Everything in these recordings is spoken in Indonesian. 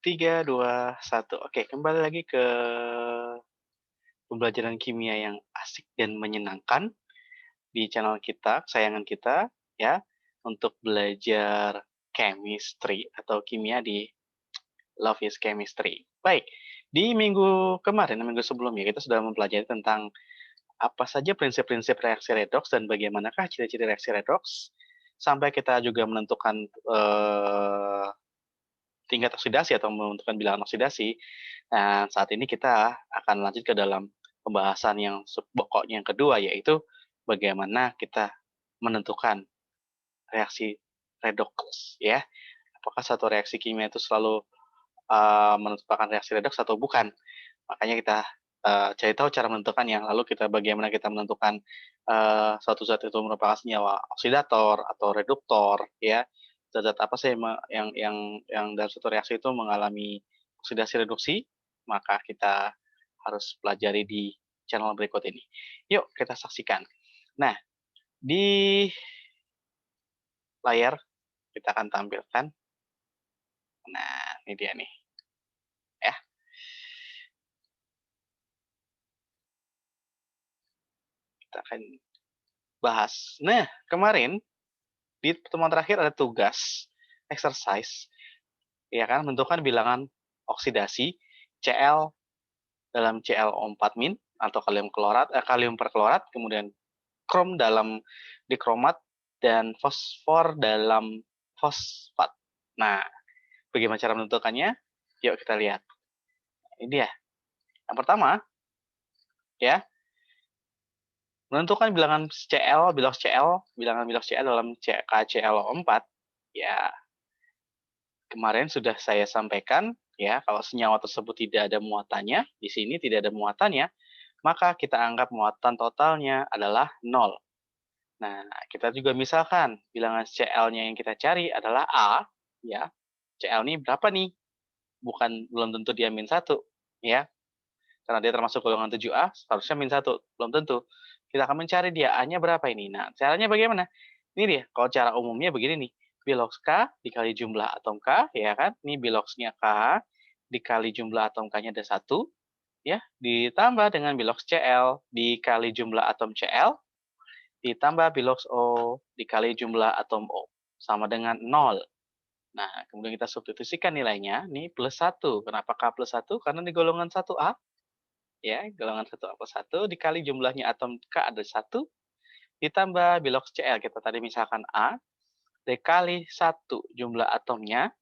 3, 2, 1. Oke, kembali lagi ke pembelajaran kimia yang asik dan menyenangkan di channel kita, kesayangan kita, ya, untuk belajar chemistry atau kimia di Love is Chemistry. Baik, di minggu kemarin, minggu sebelumnya, kita sudah mempelajari tentang apa saja prinsip-prinsip reaksi redoks dan bagaimanakah ciri-ciri reaksi redoks, sampai kita juga menentukan, tingkat oksidasi atau menentukan bilangan oksidasi. Nah, saat ini kita akan lanjut ke dalam pembahasan yang pokoknya yang kedua, yaitu bagaimana kita menentukan reaksi redoks, ya. Apakah satu reaksi kimia itu selalu, merupakan reaksi redoks atau bukan. Makanya kita, cari tahu cara menentukannya, lalu bagaimana kita menentukan, suatu zat itu merupakan senyawa oksidator atau reduktor, ya. Zat-zat apa sih yang dalam suatu reaksi itu mengalami oksidasi reduksi, maka kita harus pelajari di channel berikut ini. Yuk kita saksikan. Nah, di layar kita akan tampilkan, nah ini dia nih, ya. Kita akan bahas. Nah, kemarin di pertemuan terakhir ada tugas, exercise, ya kan, menentukan bilangan oksidasi Cl dalam ClO4- atau kalium perklorat, kemudian krom dalam dikromat, dan fosfor dalam fosfat. Nah, bagaimana cara menentukannya? Yuk kita lihat. Ini dia. Yang pertama, ya, menentukan bilangan bilangan biloks Cl dalam KClO4, ya, kemarin sudah saya sampaikan, ya, kalau senyawa tersebut tidak ada muatannya, di sini tidak ada muatannya, maka kita anggap muatan totalnya adalah 0. Nah, kita juga misalkan bilangan Cl-nya yang kita cari adalah A, ya. Cl ini berapa nih? Belum tentu dia -1, ya. Karena dia termasuk golongan 7A, harusnya -1, belum tentu. Kita akan mencari dia A-nya berapa ini. Nah, caranya bagaimana? Ini dia, kalau cara umumnya begini nih, biloks K dikali jumlah atom K, ya kan? Ini biloksnya K, dikali jumlah atom K-nya ada 1, ya, ditambah dengan biloks Cl, dikali jumlah atom Cl, ditambah biloks O, dikali jumlah atom O, sama dengan 0. Nah, kemudian kita substitusikan nilainya, nih +1. Kenapa K +1? Karena di golongan 1A, ya, golongan 1A plus 1 dikali jumlahnya atom K ada 1, ditambah biloks Cl, kita tadi misalkan A, dikali 1 jumlah atomnya,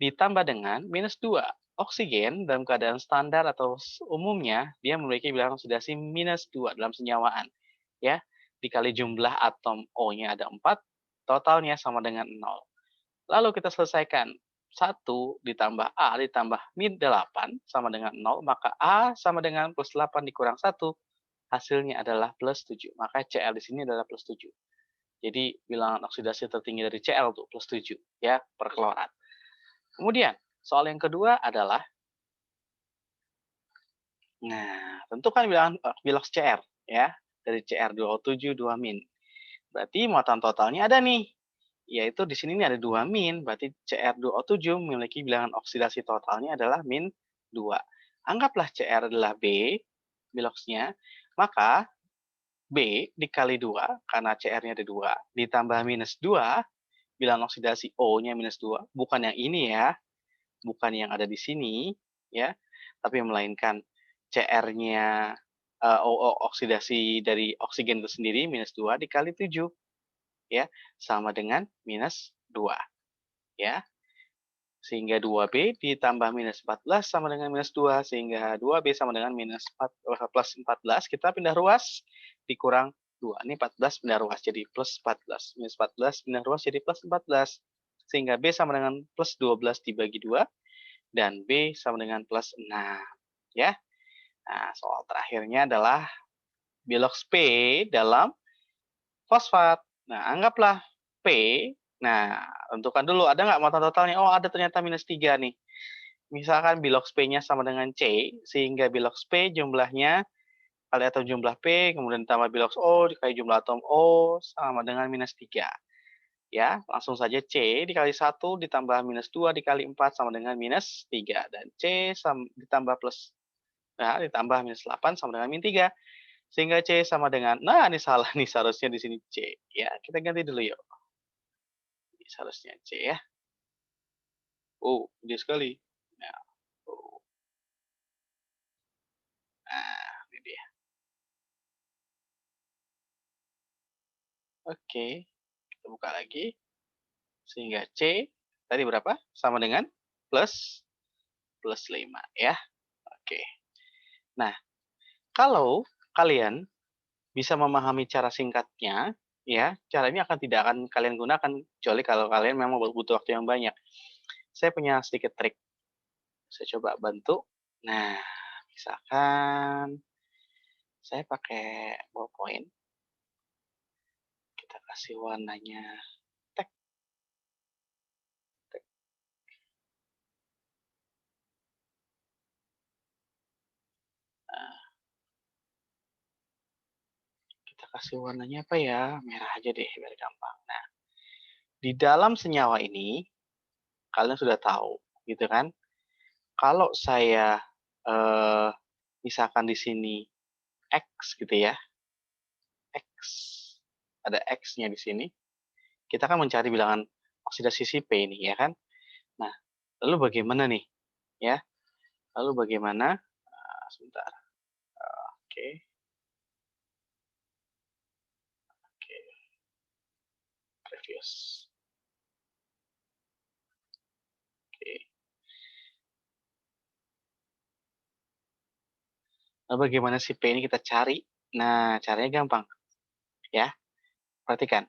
ditambah dengan -2. Oksigen dalam keadaan standar atau umumnya, dia memiliki bilangan oksidasi -2 dalam senyawaan, ya. Dikali jumlah atom O-nya ada 4, totalnya sama dengan 0. Lalu kita selesaikan. 1 ditambah A ditambah -8 sama dengan 0, maka A sama dengan +8 dikurang 1, hasilnya adalah +7. Maka Cl di sini adalah +7. Jadi bilangan oksidasi tertinggi dari Cl tuh +7, ya, perklorat. Kemudian, soal yang kedua adalah, nah, tentukan bilangan biloks Cr, ya, dari Cr2O7 2-. Berarti muatan totalnya ada nih, yaitu di sini nih ada 2-, berarti Cr2O7 memiliki bilangan oksidasi totalnya adalah -2. Anggaplah Cr adalah B, biloksnya, maka B dikali 2, karena Cr-nya ada 2, ditambah -2, bilangan oksidasi O-nya -2, bukan yang ini ya, bukan yang ada di sini, ya, tapi melainkan Cr-nya, oksidasi dari oksigen itu sendiri -2 dikali 7, ya, sama dengan -2, ya. Sehingga 2B ditambah -14 sama dengan -2, sehingga 2B sama dengan +14, kita pindah ruas, dikurang 2. Ini 14 pindah ruas jadi +14, -14 pindah ruas jadi +14, sehingga B sama dengan +12 dibagi 2, dan B sama dengan +6, ya. Nah, soal terakhirnya adalah biloks P dalam fosfat. Nah, anggaplah P, nah, tentukan dulu ada nggak muatan totalnya, oh ada ternyata -3 nih. Misalkan biloks P-nya sama dengan C, sehingga biloks P jumlahnya kali atom jumlah P, kemudian tambah biloks O dikali jumlah atom O sama dengan -3. Ya, langsung saja C dikali 1 ditambah minus 2 dikali 4 sama dengan minus 3. Dan C ditambah plus, nah ditambah minus 8 sama dengan min 3. Sehingga C sama dengan, nah ini salah nih, seharusnya di sini C. Ya, kita ganti dulu yuk. Ini seharusnya C ya. Oh, gede sekali. Nah, oh. Nah, ini dia. Oke, kita buka lagi. Sehingga C tadi berapa? Sama dengan plus 5 ya. Oke. Nah, kalau kalian bisa memahami cara singkatnya, ya, cara ini tidak akan kalian gunakan kecuali kalau kalian memang butuh waktu yang banyak. Saya punya sedikit trik. Saya coba bantu. Nah, misalkan saya pakai ballpoint, kita kasih warnanya tek, tek. Nah, kita kasih warnanya apa ya? Merah aja deh biar gampang. Nah, di dalam senyawa ini kalian sudah tahu, gitu kan? Kalau saya misalkan di sini X gitu ya, X, ada X-nya di sini, kita kan mencari bilangan oksidasi si P ini ya kan. Nah, lalu bagaimana nih? Ya, lalu bagaimana? Sebentar. Oke, oke, previous. Oke. Lalu bagaimana si P ini kita cari? Nah, caranya gampang. Ya, perhatikan.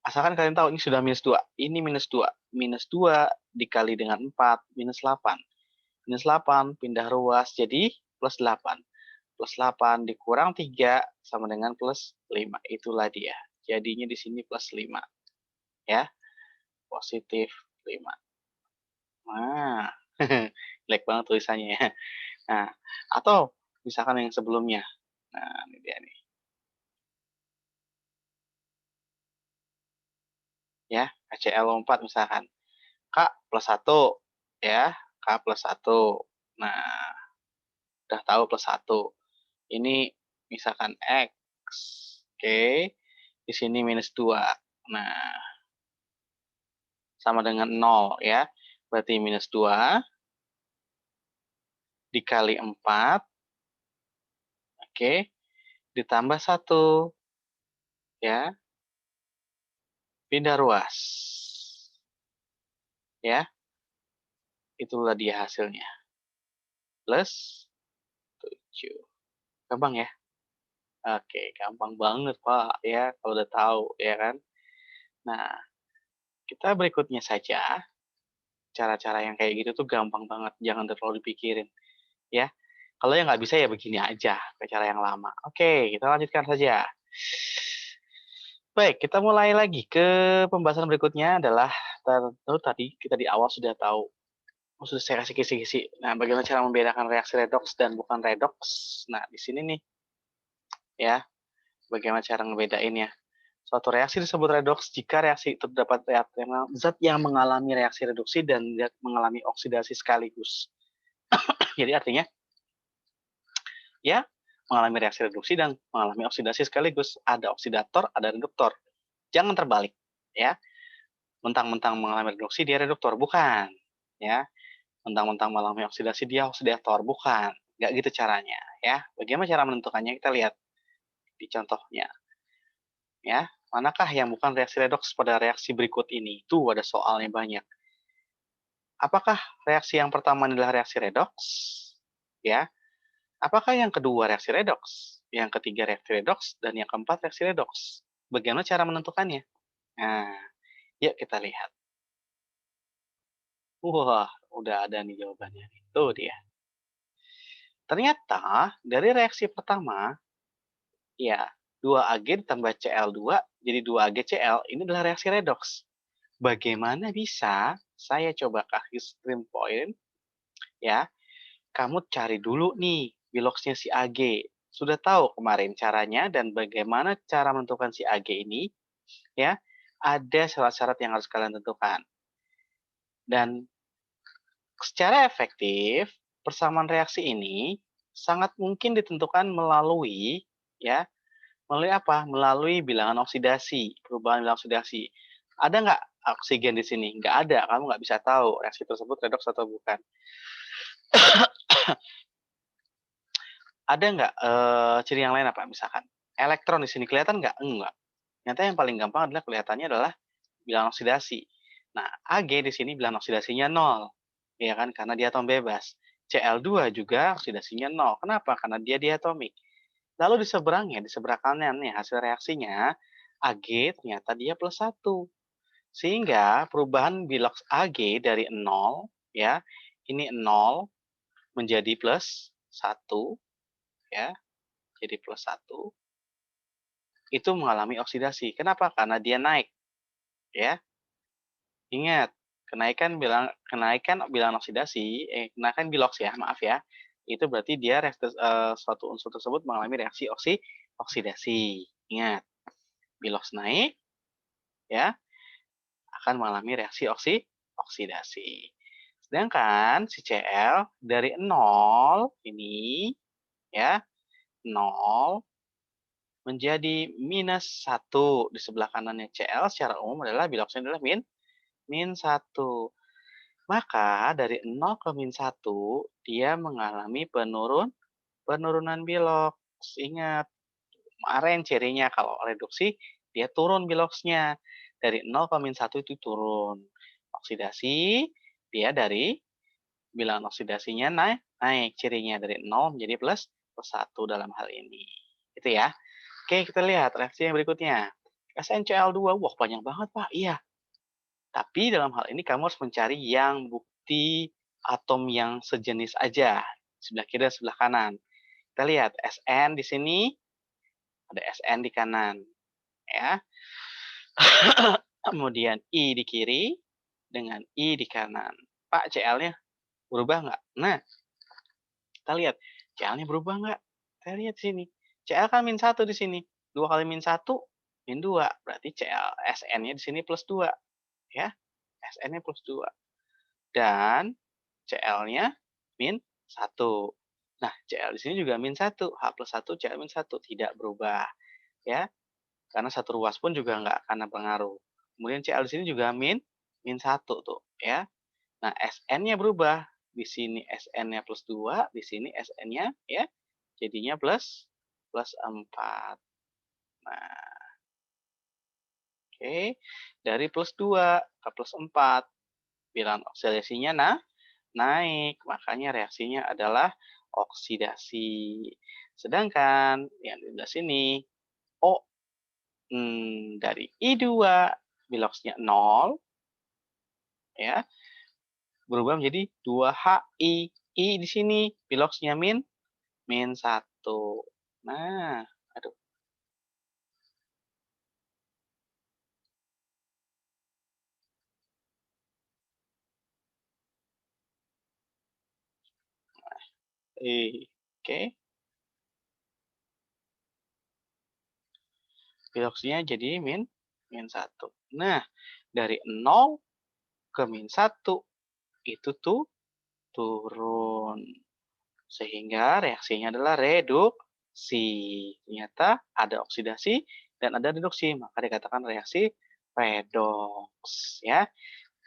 Asalkan kalian tahu ini sudah minus 2. Ini minus 2. Minus 2 dikali dengan 4, minus 8. Minus 8 pindah ruas jadi plus 8. Plus 8 dikurang 3 sama dengan plus 5. Itulah dia. Jadinya di sini plus 5. Ya, positif 5. Nah, jelek banget tulisannya ya. Nah, atau misalkan yang sebelumnya. Nah, ini dia nih. Ya, KCl4 misalkan. K plus 1. Ya, K plus 1. Nah, udah tahu plus 1. Ini misalkan X. Oke. Di sini minus 2. Nah, sama dengan 0 ya. Berarti minus 2 dikali 4. Oke. Ditambah 1. Ya. Pindah ruas. Ya. Itulah dia hasilnya. Plus 7. Gampang ya? Oke, gampang banget, Pak. Ya, kalau udah tahu, ya kan? Nah, kita berikutnya saja. Cara-cara yang kayak gitu tuh gampang banget. Jangan terlalu dipikirin. Ya, kalau yang nggak bisa ya begini aja, ke cara yang lama. Oke, kita lanjutkan saja. Baik, kita mulai lagi ke pembahasan berikutnya adalah tentu tadi kita di awal sudah tahu, sudah saya kasih kisi-kisi. Nah, bagaimana cara membedakan reaksi redoks dan bukan redoks? Nah, di sini nih, ya, bagaimana cara ngebedainnya. Suatu reaksi disebut redoks jika reaksi itu terdapat zat yang mengalami reaksi reduksi dan mengalami oksidasi sekaligus. Jadi artinya, ya, mengalami reaksi reduksi dan mengalami oksidasi sekaligus. Ada oksidator, ada reduktor. Jangan terbalik, ya. Mentang-mentang mengalami reduksi dia reduktor, bukan, ya. Mentang-mentang mengalami oksidasi dia oksidator, bukan. Nggak gitu caranya, ya. Bagaimana cara menentukannya? Kita lihat di contohnya, ya. Manakah yang bukan reaksi redoks pada reaksi berikut ini? Tuh ada soalnya banyak. Apakah reaksi yang pertama adalah reaksi redoks? Ya. Apakah yang kedua reaksi redoks? Yang ketiga reaksi redoks? Dan yang keempat reaksi redoks? Bagaimana cara menentukannya? Nah, yuk kita lihat. Wah, udah ada nih jawabannya. Itu dia. Ternyata dari reaksi pertama, ya 2Ag ditambah Cl2 jadi 2AgCl ini adalah reaksi redoks. Bagaimana bisa? Saya coba kasih stream point, ya. Kamu cari dulu nih biloxnya si Ag. Sudah tahu kemarin caranya dan bagaimana cara menentukan si Ag ini, ya. ada syarat-syarat yang harus kalian tentukan. Dan secara efektif, persamaan reaksi ini sangat mungkin ditentukan melalui ya, melalui apa? Melalui bilangan oksidasi, perubahan bilangan oksidasi. Ada nggak oksigen di sini? Nggak ada, kamu nggak bisa tahu reaksi tersebut redoks atau bukan. Ada nggak ciri yang lain apa? Misalkan elektron di sini kelihatan nggak? Enggak. Ternyata yang paling gampang adalah kelihatannya adalah bilangan oksidasi. Nah, Ag di sini bilangan oksidasinya 0, ya kan? Karena dia atom bebas. Cl2 juga oksidasinya 0. Kenapa? Karena dia diatomik. Lalu di seberangnya, di sebelah kanannya hasil reaksinya, Ag ternyata dia plus 1. Sehingga perubahan biloks Ag dari 0, ya, ini 0 menjadi plus 1, ya, jadi plus 1, itu mengalami oksidasi. Kenapa? Karena dia naik, ya. Ingat, kenaikan bilangan oksidasi, kenaikan biloks ya, maaf ya, itu berarti dia suatu unsur tersebut mengalami reaksi oksidasi. Ingat, biloks naik, ya, akan mengalami reaksi oksidasi. Sedangkan si Cl dari 0 ini, ya, 0 menjadi minus 1. Di sebelah kanannya Cl secara umum adalah biloksnya adalah min 1. Maka dari 0 ke min 1, dia mengalami penurunan biloks. Ingat, kemarin cirinya kalau reduksi, dia turun biloksnya. Dari 0 ke min 1 itu turun. Oksidasi, dia dari bilangan oksidasinya naik cirinya dari 0 menjadi plus 1 dalam hal ini. Itu ya. Oke, kita lihat reaksi yang berikutnya. SnCl2, wah banyak banget Pak. Iya, tapi dalam hal ini kamu harus mencari yang bukti atom yang sejenis aja, sebelah kiri dan sebelah kanan. Kita lihat Sn di sini, ada Sn di kanan, ya. Kemudian I di kiri dengan I di kanan. Pak, Cl-nya berubah nggak? Nah, kita lihat Cl-nya berubah nggak? Kita lihat di sini. Cl kan min 1 di sini. 2 kali min 1, min 2. Berarti Cl, Sn-nya di sini plus 2. Ya, Sn-nya plus 2. Dan Cl-nya min 1. Nah, Cl di sini juga min 1. H plus 1, Cl min 1. Tidak berubah. Ya, karena satu ruas pun juga nggak akan pengaruh. Kemudian Cl di sini juga min 1 tuh. Ya. Nah, Sn-nya berubah. Di sini Sn-nya plus 2. Di sini Sn-nya ya, jadinya plus 4. Nah, oke. Dari plus 2 ke plus 4. Bilangan oksidasinya naik, makanya reaksinya adalah oksidasi. Sedangkan yang di sebelah sini, O dari I2 biloksnya 0, ya, berubah menjadi 2HI. I di sini biloksnya min 1. Nah, aduh. Oke. Biloksnya jadi min 1. Nah, dari 0 ke min 1 itu tuh turun. Sehingga reaksinya adalah reduksi. Ternyata ada oksidasi dan ada reduksi, maka dikatakan reaksi redoks. Ya,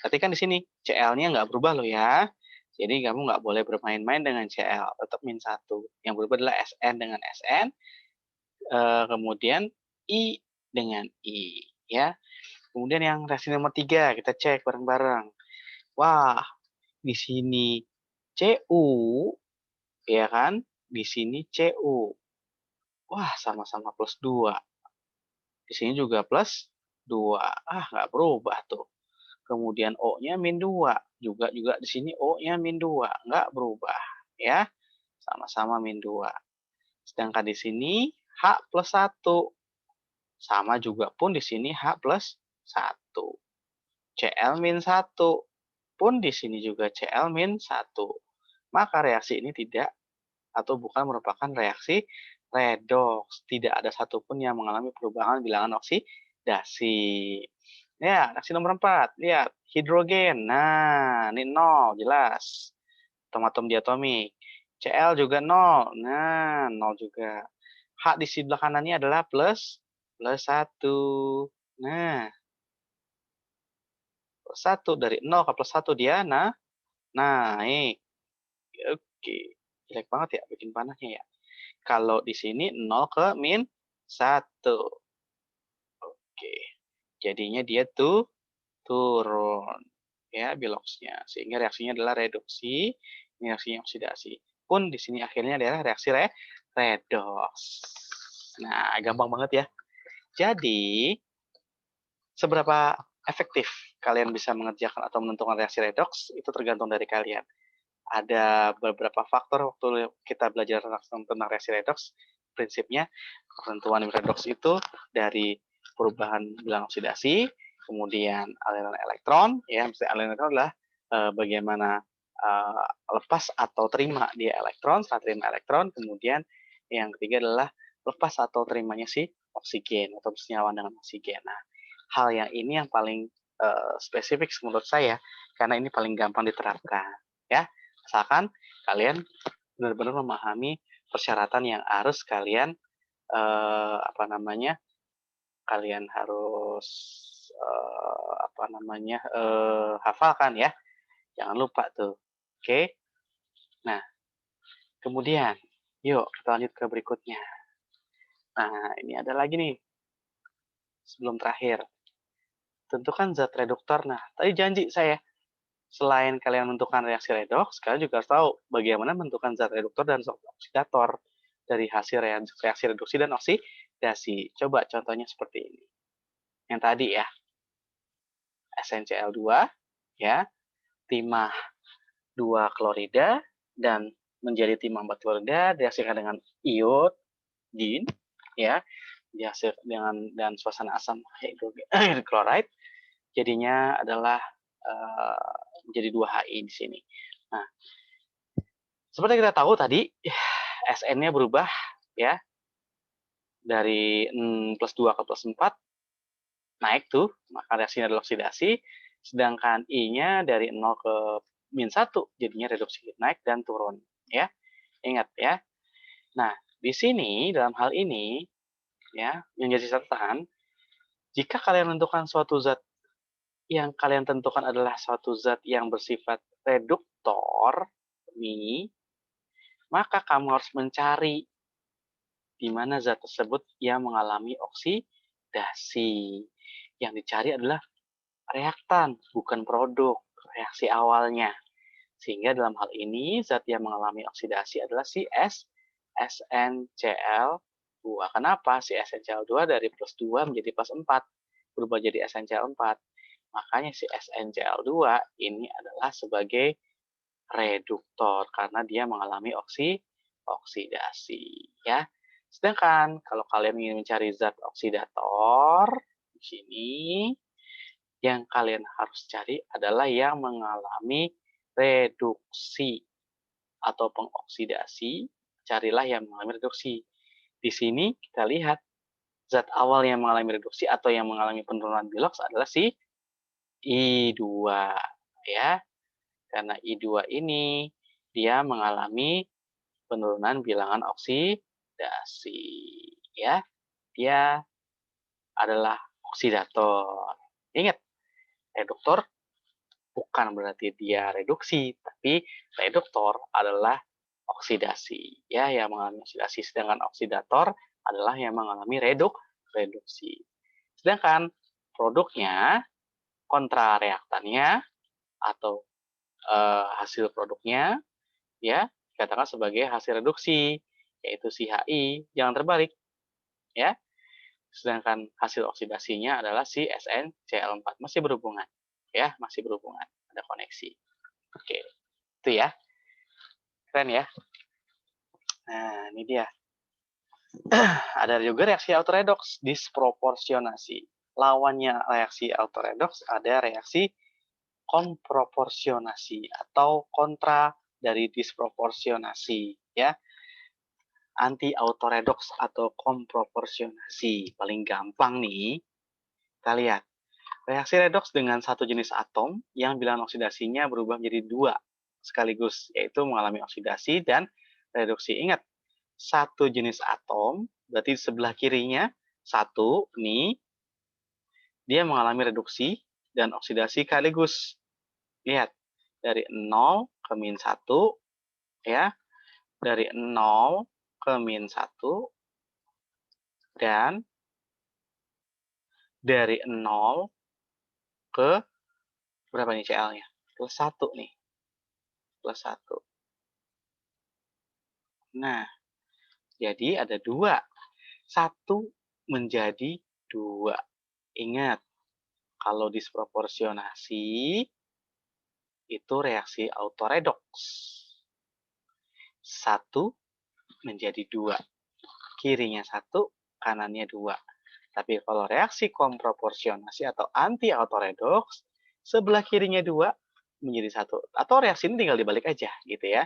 perhatikan di sini Cl-nya nggak berubah loh ya. Jadi kamu nggak boleh bermain-main dengan Cl, tetap min 1. Yang berubah adalah Sn dengan Sn, kemudian I dengan I. Ya. Kemudian yang reaksi nomor 3, kita cek bareng-bareng. Wah, di sini Cu, ya kan? Di sini Cu. Wah, sama-sama plus 2. Di sini juga plus 2. Ah, nggak berubah tuh. Kemudian O-nya min 2. Juga di sini O-nya min 2. Nggak berubah. Ya, sama-sama min 2. Sedangkan di sini H plus 1. Sama juga pun di sini H plus 1. Cl min 1. Pun di sini juga Cl min 1. Maka reaksi ini tidak atau bukan merupakan reaksi redoks. Tidak ada satupun yang mengalami perubahan bilangan oksidasi. Ya, reaksi nomor 4, lihat, hidrogen. Nah, ini 0, jelas. Atom-atom diatomik. Cl juga 0. Nah, 0 juga. H di sebelah kanannya adalah plus 1. Nah, plus 1 dari 0 ke plus 1 dia naik. Oke. Jelek banget ya bikin panahnya ya. Kalau di sini 0 ke min 1. Oke. Jadinya dia tuh turun ya biloxnya. Sehingga reaksinya adalah reduksi, ini reaksinya oksidasi. Pun di sini akhirnya adalah reaksi redox. Nah, gampang banget ya. Jadi, seberapa efektif kalian bisa mengerjakan atau menentukan reaksi redox itu tergantung dari kalian. Ada beberapa faktor waktu kita belajar tentang reaksi redox, prinsipnya ketentuan redox itu dari perubahan bilangan oksidasi, kemudian aliran elektron, ya, misalnya aliran elektron adalah bagaimana lepas atau terima dia elektron, setelah terima elektron, kemudian yang ketiga adalah lepas atau terimanya si oksigen atau bersenyawa dengan oksigen. Nah, hal yang ini yang paling spesifik menurut saya karena ini paling gampang diterapkan, ya. Asalkan kalian benar-benar memahami persyaratan yang harus kalian kalian harus hafalkan ya. Jangan lupa tuh. Oke. Nah, kemudian yuk kita lanjut ke berikutnya. Nah, ini ada lagi nih. Sebelum terakhir. Tentukan zat reduktor. Nah, tadi janji saya selain kalian menentukan reaksi redoks, kalian juga harus tahu bagaimana menentukan zat reduktor dan zat oksidator dari hasil reaksi reduksi dan oksidasi. Coba contohnya seperti ini. Yang tadi ya, SnCl2 ya, timah 2 klorida dan menjadi timah 4 klorida dihasilkan dengan iodin ya, dihasil dengan dan suasana asam hidrochloride jadinya adalah menjadi 2Hi di sini. Nah, seperti kita tahu tadi Sn-nya berubah ya dari plus 2 ke plus 4 naik tuh, maka reaksinya adalah oksidasi, sedangkan I-nya dari 0 ke min 1 jadinya reduksi, naik dan turun ya. Ingat ya. Nah, di sini dalam hal ini ya, yang jadi catatan, jika kalian menentukan suatu zat yang kalian tentukan adalah suatu zat yang bersifat reduktor, maka kamu harus mencari di mana zat tersebut yang mengalami oksidasi. Yang dicari adalah reaktan, bukan produk, reaksi awalnya. Sehingga dalam hal ini, zat yang mengalami oksidasi adalah si SnCl2. Kenapa? Si SnCl2 dari plus 2 menjadi plus 4, berubah jadi SnCl4. Makanya si SnCl2 ini adalah sebagai reduktor, karena dia mengalami oksidasi. Ya. Sedangkan kalau kalian ingin mencari zat oksidator, di sini yang kalian harus cari adalah yang mengalami reduksi atau pengoksidasi, carilah yang mengalami reduksi. Di sini kita lihat zat awal yang mengalami reduksi atau yang mengalami penurunan bilox adalah si I2 ya. Karena I2 ini dia mengalami penurunan bilangan oksidasi ya. Dia adalah oksidator. Ingat, reduktor bukan berarti dia reduksi, tapi reduktor adalah oksidasi ya, yang mengalami oksidasi, sedangkan oksidator adalah yang mengalami reduksi. Sedangkan produknya, kontrareaktannya atau hasil produknya ya dikatakan sebagai hasil reduksi, yaitu si HI, jangan terbalik ya. Sedangkan hasil oksidasinya adalah si SnCl4, masih berhubungan ya, masih berhubungan, ada koneksi. Oke, itu ya. Keren ya. Nah, ini dia. Ada juga reaksi autoredox, disproporsionasi. Lawannya reaksi autoredox ada reaksi konproporsionasi atau kontra dari disproporsionasi ya. Anti autoredox atau konproporsionasi. Paling gampang nih, kita lihat. Reaksi redoks dengan satu jenis atom yang bilangan oksidasinya berubah menjadi 2 sekaligus, yaitu mengalami oksidasi dan reduksi. Ingat, satu jenis atom, berarti sebelah kirinya satu, nih, dia mengalami reduksi dan oksidasi sekaligus. Lihat, dari 0 ke min 1, ya, dari 0 ke min 1, dan dari 0 ke berapa nih Cl-nya? Plus 1 nih, plus 1. Nah, jadi ada 2. 1 menjadi 2. Ingat, kalau disproporsionasi, itu reaksi autoredoks. 1 menjadi 2. Kirinya 1, kanannya 2. Tapi kalau reaksi komproporsionasi atau anti autoredoks, sebelah kirinya 2 menjadi 1. Atau reaksi ini tinggal dibalik aja gitu ya.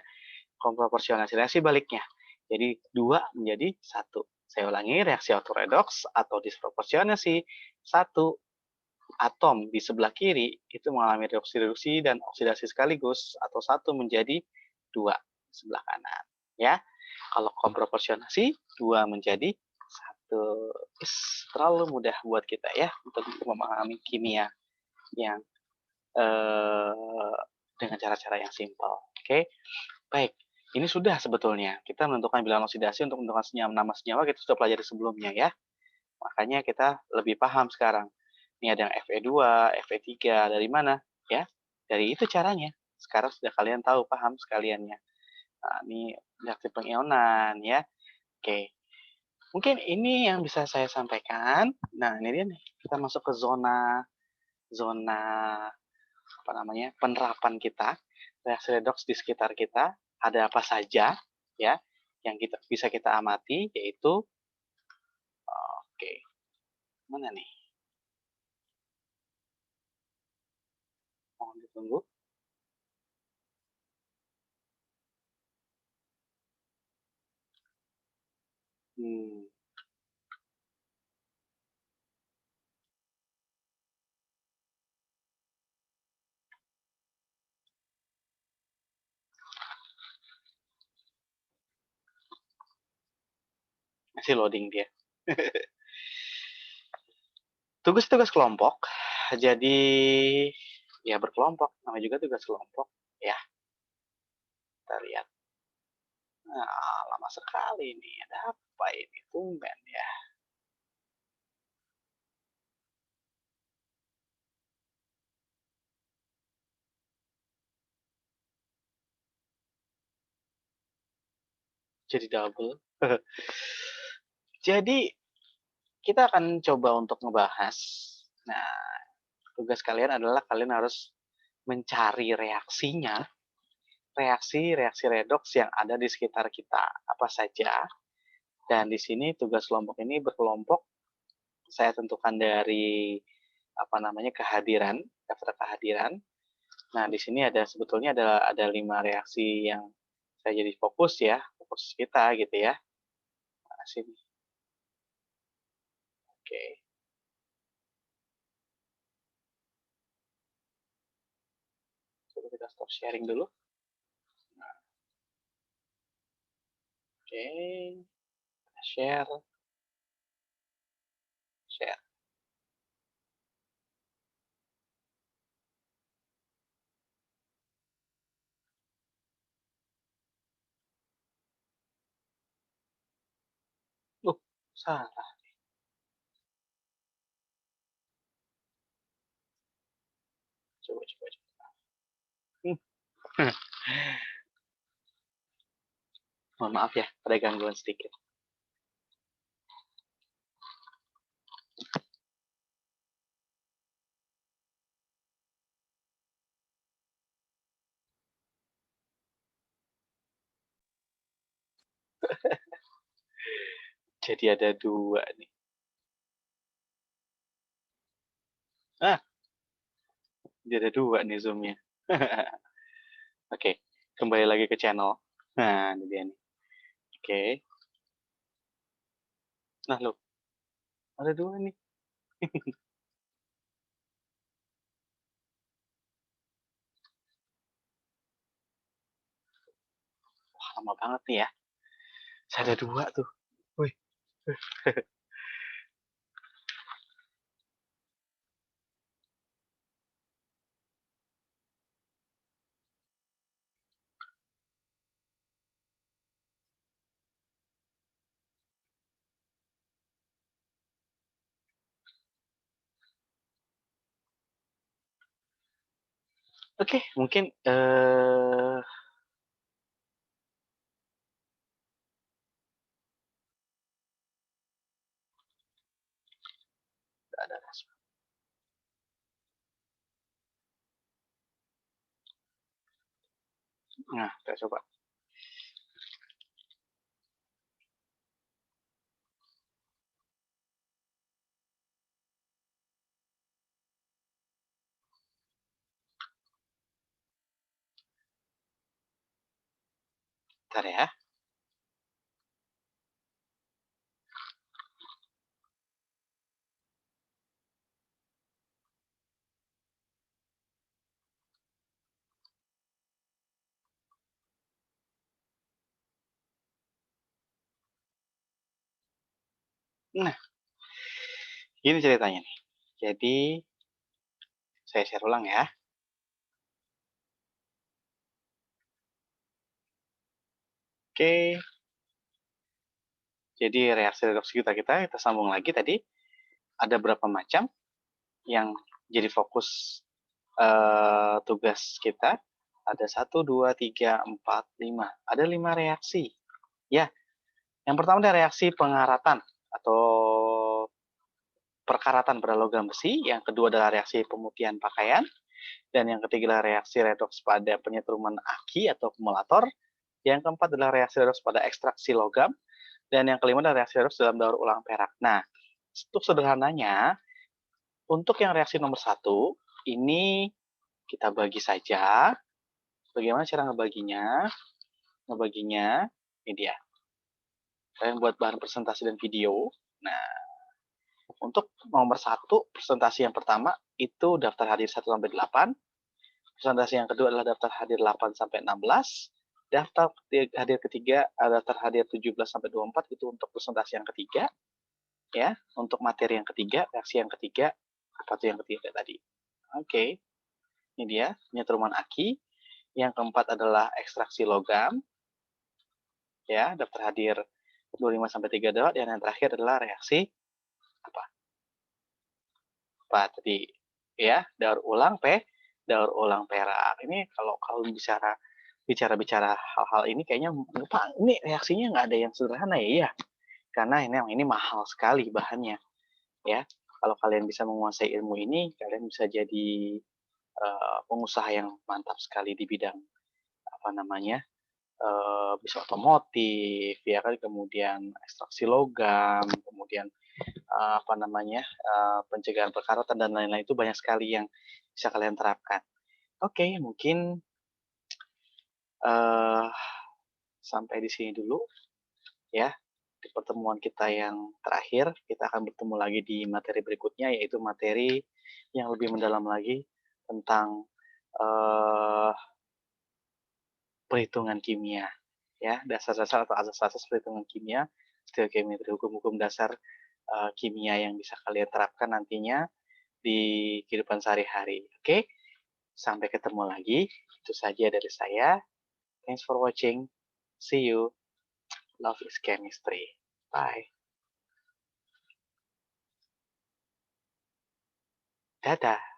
Komproporsionasi reaksi baliknya. Jadi 2 menjadi 1. Saya ulangi, reaksi autoredoks atau disproporsionasi, 1 atom di sebelah kiri itu mengalami reduksi dan oksidasi sekaligus atau 1 menjadi 2 sebelah kanan. Ya, kalau komproporsionasi 2 menjadi 1. Terlalu mudah buat kita ya untuk memahami kimia yang dengan cara-cara yang simpel. Oke, baik. Ini sudah sebetulnya kita menentukan bilangan oksidasi untuk menentukan nama senyawa kita sudah pelajari sebelumnya ya. Makanya kita lebih paham sekarang. Ini ada yang Fe2, Fe3, dari mana? Ya, dari itu caranya. Sekarang sudah kalian tahu, paham sekaliannya. Nah, ini reaksi pengionan ya. Oke. Mungkin ini yang bisa saya sampaikan. Nah, ini dia nih. Kita masuk ke zona apa namanya? Penerapan kita. Reaksi redoks di sekitar kita ada apa saja ya yang bisa kita amati, yaitu oke. Mana nih? Mohon ditunggu. Hmm. Masih loading dia. Tugas-tugas kelompok. Jadi ya berkelompok, namanya juga tugas kelompok. Ya, kita lihat. Nah, lama sekali nih. Ada apa ini? Tumben ya. Jadi double. Jadi kita akan coba untuk ngebahas. Nah, tugas kalian adalah kalian harus mencari reaksinya, reaksi-reaksi redoks yang ada di sekitar kita, apa saja. Dan di sini tugas kelompok ini berkelompok, saya tentukan dari apa namanya kehadiran, daftar kehadiran. Nah, di sini ada sebetulnya ada 5 reaksi yang saya jadi fokus ya, fokus kita gitu ya. Nah, sini. Oke. Coba kita stop sharing dulu. Nah, oke. Kita share. Share. Salah. Coba, coba, coba. Mohon maaf ya, ada gangguan sedikit. Jadi ada 2 nih. Ah, jadi ada 2 nih zoom-nya. Oke, kembali lagi ke channel. Nah, ini dia nih. Oke. Nah, loh, ada 2 nih. lama banget nih ya. Saya ada 2 tuh. Wih. Oke, mungkin, ada respon. Nah, kita coba. Bentar ya. Nah, gini ceritanya nih. Jadi, saya share ulang ya. Oke, jadi reaksi redoksi kita sambung lagi tadi. Ada berapa macam yang jadi fokus tugas kita. Ada 1, 2, 3, 4, 5. Ada 5 reaksi. Ya, yang pertama ada reaksi pengaratan atau perkaratan pada logam besi. Yang kedua adalah reaksi pemutihan pakaian. Dan yang ketiga adalah reaksi redoks pada penyetruman aki atau akumulator. Yang keempat adalah reaksi redoks pada ekstraksi logam. Dan yang kelima adalah reaksi redoks dalam daur ulang perak. Nah, untuk sederhananya, untuk yang reaksi nomor 1, ini kita bagi saja. Bagaimana cara ngebaginya? Ngebaginya, ini dia. Kalian buat bahan presentasi dan video. Nah, untuk nomor 1, presentasi yang pertama itu daftar hadir 1-8. Presentasi yang kedua adalah daftar hadir 8-16. Daftar hadir ketiga, daftar hadir 17-24 itu untuk presentasi yang ketiga. Ya, untuk materi yang ketiga, reaksi yang ketiga, apa tuh yang ketiga tadi? Oke, ini dia penyetruman aki. Yang keempat adalah ekstraksi logam. Ya, daftar hadir 25-32 dan yang terakhir adalah reaksi apa? Apa tadi? Ya, daur ulang perak. Ini kalau bicara hal-hal ini kayaknya Pak, ini reaksinya nggak ada yang sederhana ya? Iya, karena ini mahal sekali bahannya ya. Kalau kalian bisa menguasai ilmu ini, kalian bisa jadi pengusaha yang mantap sekali di bidang apa namanya bisa otomotif, ya kan, kemudian ekstraksi logam, kemudian apa namanya pencegahan perkaratan dan lain-lain itu banyak sekali yang bisa kalian terapkan. Oke, mungkin uh, sampai di sini dulu ya di pertemuan kita yang terakhir. Kita akan bertemu lagi di materi berikutnya, yaitu materi yang lebih mendalam lagi tentang uh, perhitungan kimia. Ya, dasar-dasar atau asas-asas perhitungan kimia, stoikiometri, hukum-hukum dasar kimia yang bisa kalian terapkan nantinya di kehidupan sehari-hari. Oke, sampai ketemu lagi. Itu saja dari saya. Thanks for watching. See you. Love is chemistry. Bye. Dadah.